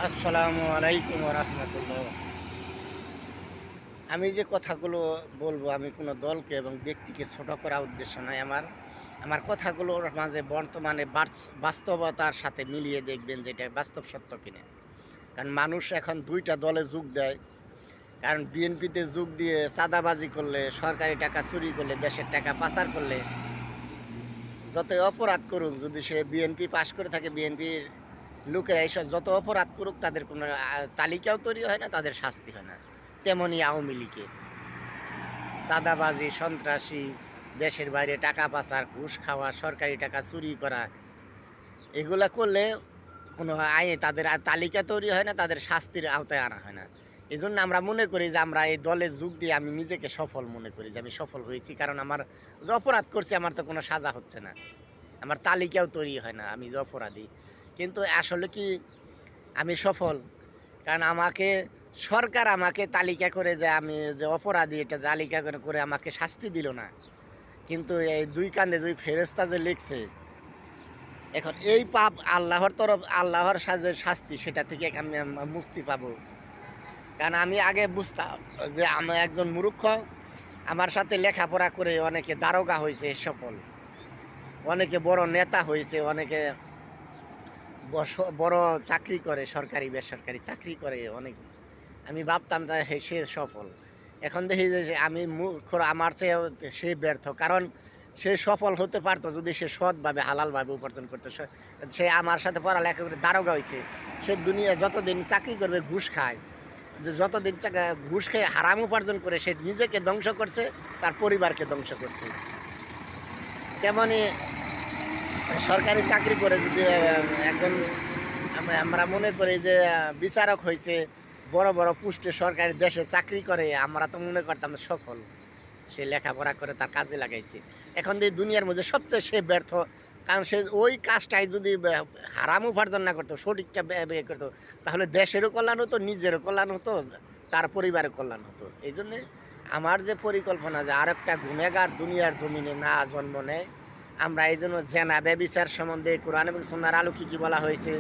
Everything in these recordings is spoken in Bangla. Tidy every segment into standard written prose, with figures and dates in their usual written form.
আসসালামু আলাইকুম রহমতুল্লাহ। আমি যে কথাগুলো বলবো, আমি কোনো দলকে এবং ব্যক্তিকে ছোট করার উদ্দেশ্য নয়। আমার কথাগুলোর মাঝে বর্তমানে বাস্তবতার সাথে মিলিয়ে দেখবেন যে এটা বাস্তব সত্য কিনা। কারণ মানুষ এখন দুইটা দলে যোগ দেয়। কারণ বিএনপিতে যোগ দিয়ে চাঁদাবাজি করলে, সরকারি টাকা চুরি করলে, দেশের টাকা পাচার করলে, যতই অপরাধ করুক, যদি সে বিএনপি পাশ করে থাকে, বিএনপির লোকেরা এইসব যত অপরাধ করুক তাদের কোনো তালিকাও তৈরি হয় না, তাদের শাস্তি হয় না। তেমনই আওয়ামী লীগে চাঁদাবাজি, সন্ত্রাসী, দেশের বাইরে টাকা পাচার, ঘুষ খাওয়া, সরকারি টাকা চুরি করা, এগুলা করলে কোনো আইনে তাদের তালিকা তৈরি হয় না, তাদের শাস্তির আওতায় আনা হয় না। এই জন্য আমরা মনে করি যে আমরা এই দলে যোগ দিয়ে আমি নিজেকে সফল মনে করি যে আমি সফল হয়েছি। কারণ আমার যে অপরাধ করছি আমার তো কোনো সাজা হচ্ছে না, আমার তালিকাও তৈরি হয় না আমি যে অপরাধী। কিন্তু আসলে কি আমি সফল? কারণ সরকার আমাকে তালিকা করে যে আমি যে অপরাধী এটা তালিকা করে আমাকে শাস্তি দিল না। কিন্তু এই দুই কান্দে যে ফেরেশতা যে লিখছে, এখন এই পাপ আল্লাহর শাস্তি, সেটা থেকে আমি মুক্তি পাবো। কারণ আমি আগে বুঝতাম যে আমি একজন মূর্খ, আমার সাথে লেখাপড়া করে অনেকে দারোগা হয়েছে সফল, অনেকে বড় নেতা হয়েছে, অনেকে বড় চাকরি করে, সরকারি বেসরকারি চাকরি করে অনেক। আমি ভাবতাম সে সফল। এখন দেখি যে আমি মূর্খ, আমার চেয়ে সে ব্যর্থ। কারণ সে সফল হতে পারতো যদি সে সৎভাবে হালালভাবে উপার্জন করতো। সে আমার সাথে পড়ালেখা করে দারোগা হয়েছে, সে দুনিয়া যতদিন চাকরি করবে ঘুষ খায়, যে যতদিন ঘুষ খেয়ে হারাম উপার্জন করে সে নিজেকে ধ্বংস করছে, তার পরিবারকে ধ্বংস করছে। তেমনি সরকারি চাকরি করে যদি একজন আমরা মনে করি যে বিচারক হয়েছে, বড় বড় পোস্টে সরকারি দেশে চাকরি করে, আমরা তো মনে করতাম সফল, সে লেখাপড়া করে তার কাজে লাগাইছে। এখন এই দুনিয়ার মধ্যে সবচেয়ে সে ব্যর্থ। কারণ সে ওই কাজটাই যদি হারাম উপার্জন না করতো, সঠিকটা ব্যয় করতো, তাহলে দেশেরও কল্যাণ হতো, নিজেরও কল্যাণ হতো, তার পরিবারের কল্যাণ হতো। এই জন্যে আমার যে পরিকল্পনা যে আরেকটা গুণেগার দুনিয়ার জমিনে না জন্ম নেয়, আমরা এই জন্য জেনা ব্যবিচার সম্বন্ধে কোরআন এবং সুন্নাহর আলো কী কী বলা হয়েছে,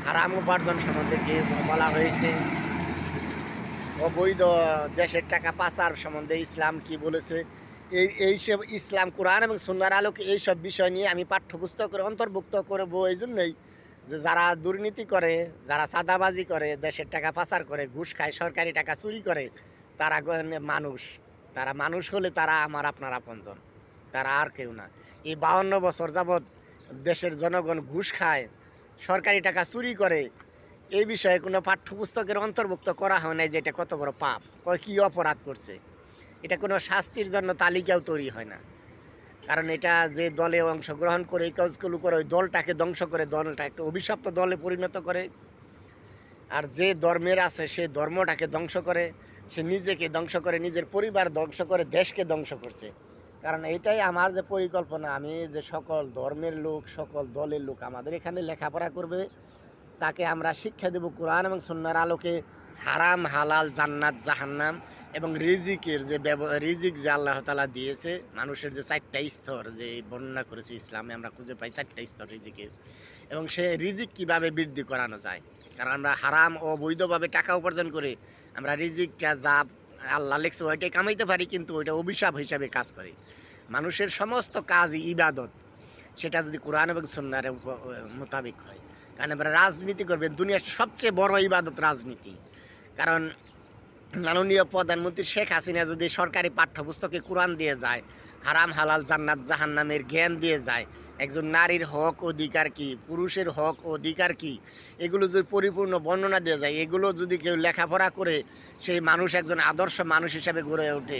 হারাম উপার্জন সম্বন্ধে কী বলা হয়েছে, অবৈধ দেশের টাকা পাচার সম্বন্ধে ইসলাম কি বলেছে, এইসব ইসলাম কোরআন এবং সুন্নাহর আলোকে এইসব বিষয় নিয়ে আমি পাঠ্যপুস্তকের অন্তর্ভুক্ত করব। এই জন্যই যে যারা দুর্নীতি করে, যারা চাঁদাবাজি করে, দেশের টাকা পাচার করে, ঘুষ খায়, সরকারি টাকা চুরি করে, তারা মানুষ, তারা মানুষ হলে তারা আমার আপনার আপনজন, তারা আর কেউ না। এই 52 বছর যাবৎ দেশের জনগণ ঘুষ খায়, সরকারি টাকা চুরি করে, এই বিষয়ে কোনো পাঠ্যপুস্তকের অন্তর্ভুক্ত করা হয় নাই যে এটা কত বড় পাপ, কী অপরাধ করছে। এটা কোনো শাস্তির জন্য তালিকাও তৈরি হয় না। কারণ এটা যে দলে অংশগ্রহণ করে এই কাজগুলো করে, ওই দলটাকে ধ্বংস করে, দলটা একটা অভিশপ্ত দলে পরিণত করে। আর যে ধর্মের আছে সে ধর্মটাকে ধ্বংস করে, সে নিজেকে ধ্বংস করে, নিজের পরিবার ধ্বংস করে, দেশকে ধ্বংস করছে। কারণ এইটাই আমার যে পরিকল্পনা, আমি যে সকল ধর্মের লোক, সকল দলের লোক আমাদের এখানে লেখাপড়া করবে, তাকে আমরা শিক্ষা দেব কোরআন এবং সুন্নাহর আলোকে, হারাম হালাল, জান্নাত জাহান্নাম এবং রিজিকের যে রিজিক যে আল্লাহ তাআলা দিয়েছে, মানুষের যে 4টা স্তর যে বর্ণনা করেছে ইসলামে, আমরা খুঁজে পাই 4টা স্তর রিজিকের, এবং সে রিজিক কিভাবে বৃদ্ধি করানো যায়। কারণ আমরা হারাম ও বৈধভাবে টাকা উপার্জন করে আমরা রিজিকটা যা আল্লাহ লেখছে ওইটাই কামাইতে পারি, কিন্তু ওইটা অভিশাপ হিসাবে কাজ করে। মানুষের সমস্ত কাজই ইবাদত, সেটা যদি কোরআন এবং সুন্নাহর মোতাবেক হয়। কারণ আমরা রাজনীতি করবেন, দুনিয়ার সবচেয়ে বড় ইবাদত রাজনীতি। কারণ মাননীয় প্রধানমন্ত্রী শেখ হাসিনা যদি সরকারি পাঠ্যপুস্তকে কোরআন দিয়ে যায়, হারাম হালাল জান্নাত জাহান্নামের জ্ঞান দিয়ে যায়, একজন নারীর হক অধিকার কি, পুরুষের হক অধিকার কি, এগুলো যদি পরিপূর্ণ বর্ণনা দিয়ে যায়, এগুলো যদি কেউ লেখাপড়া করে সেই মানুষ একজন আদর্শ মানুষ হিসাবে গড়ে ওঠে,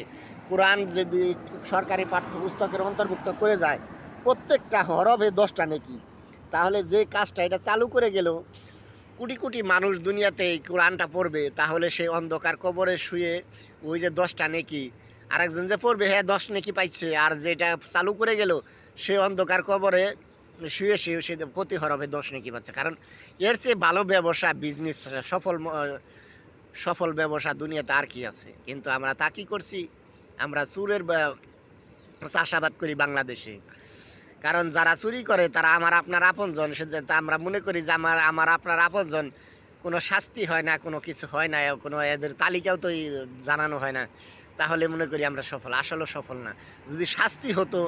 কোরআন যদি সরকারি পাঠ্যপুস্তকের অন্তর্ভুক্ত করে যায়, প্রত্যেকটা হরফে 10টা নেকি, তাহলে যে কাজটা এটা চালু করে গেল, কোটি কোটি মানুষ দুনিয়াতে এই কোরআনটা পড়বে, তাহলে সে অন্ধকার কবরে শুয়ে ওই যে 10টা নেকি, আরেকজন যে পড়বে হ্যাঁ 10 নেকি পাইছে, আর যেটা চালু করে গেল সে অন্ধকার কবরে শুয়ে সে প্রতি হরফে 10 নেকি পাচ্ছে। কারণ এর চেয়ে ভালো ব্যবসা, বিজনেস, সফল ব্যবসা দুনিয়াতে আর কি আছে। কিন্তু আমরা তা কি করছি, আমরা চুরের চাষাবাদ করি বাংলাদেশে। কারণ যারা চুরি করে তারা আমার আপনার আপনজন, আমরা মনে করি যে আমার আপনার আপনজন, কোনো শাস্তি হয় না, কোনো কিছু হয় না, কোনো এদের তালিকাও তো জানানো হয় না, তাহলে মনে করি আমরা সফল। আসলেও সফল না। যদি শাস্তি হতো,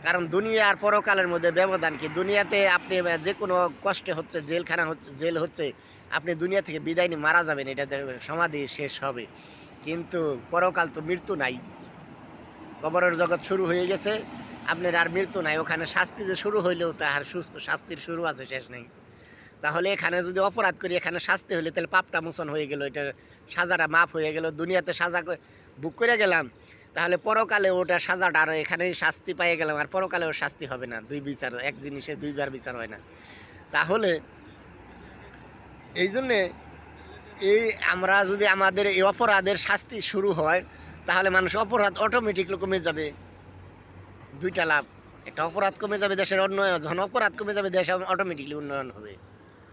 কারণ দুনিয়া আর পরকালের মধ্যে ব্যবধান কি? দুনিয়াতে আপনি যে কোনো কষ্টে হচ্ছে, জেলখানা হচ্ছে, জেল হচ্ছে, আপনি দুনিয়া থেকে বিদায় নিয়ে মারা যাবেন, এটা দেখবেন সমাধি শেষ হবে। কিন্তু পরকাল তো মৃত্যু নাই, কবরের জগৎ শুরু হয়ে গেছে, আপনার আর মৃত্যু নাই। ওখানে শাস্তি যে শুরু হইলেও তাহার সুস্থ শাস্তির শুরু আছে, শেষ নেই। তাহলে এখানে যদি অপরাধ করি, এখানে শাস্তি হলে তাহলে পাপটা মোচন হয়ে গেল, এটা সাজাটা মাফ হয়ে গেল। দুনিয়াতে সাজা বুক করে গেলাম, তাহলে পরকালে ওটা সাজাটা আর এখানেই শাস্তি পাইয়ে গেলাম, আর পরকালেও শাস্তি হবে না। দুই বিচার, এক জিনিসে দুইবার বিচার হয় না। তাহলে এই জন্যে এই আমরা যদি আমাদের এই অপরাধের শাস্তি শুরু হয়, তাহলে মানুষ অপরাধ অটোমেটিকলি কমে যাবে। দুইটা লাভ, একটা অপরাধ কমে যাবে, দেশের উন্নয়ন, যখন অপরাধ কমে যাবে দেশ অটোমেটিকলি উন্নয়ন হবে।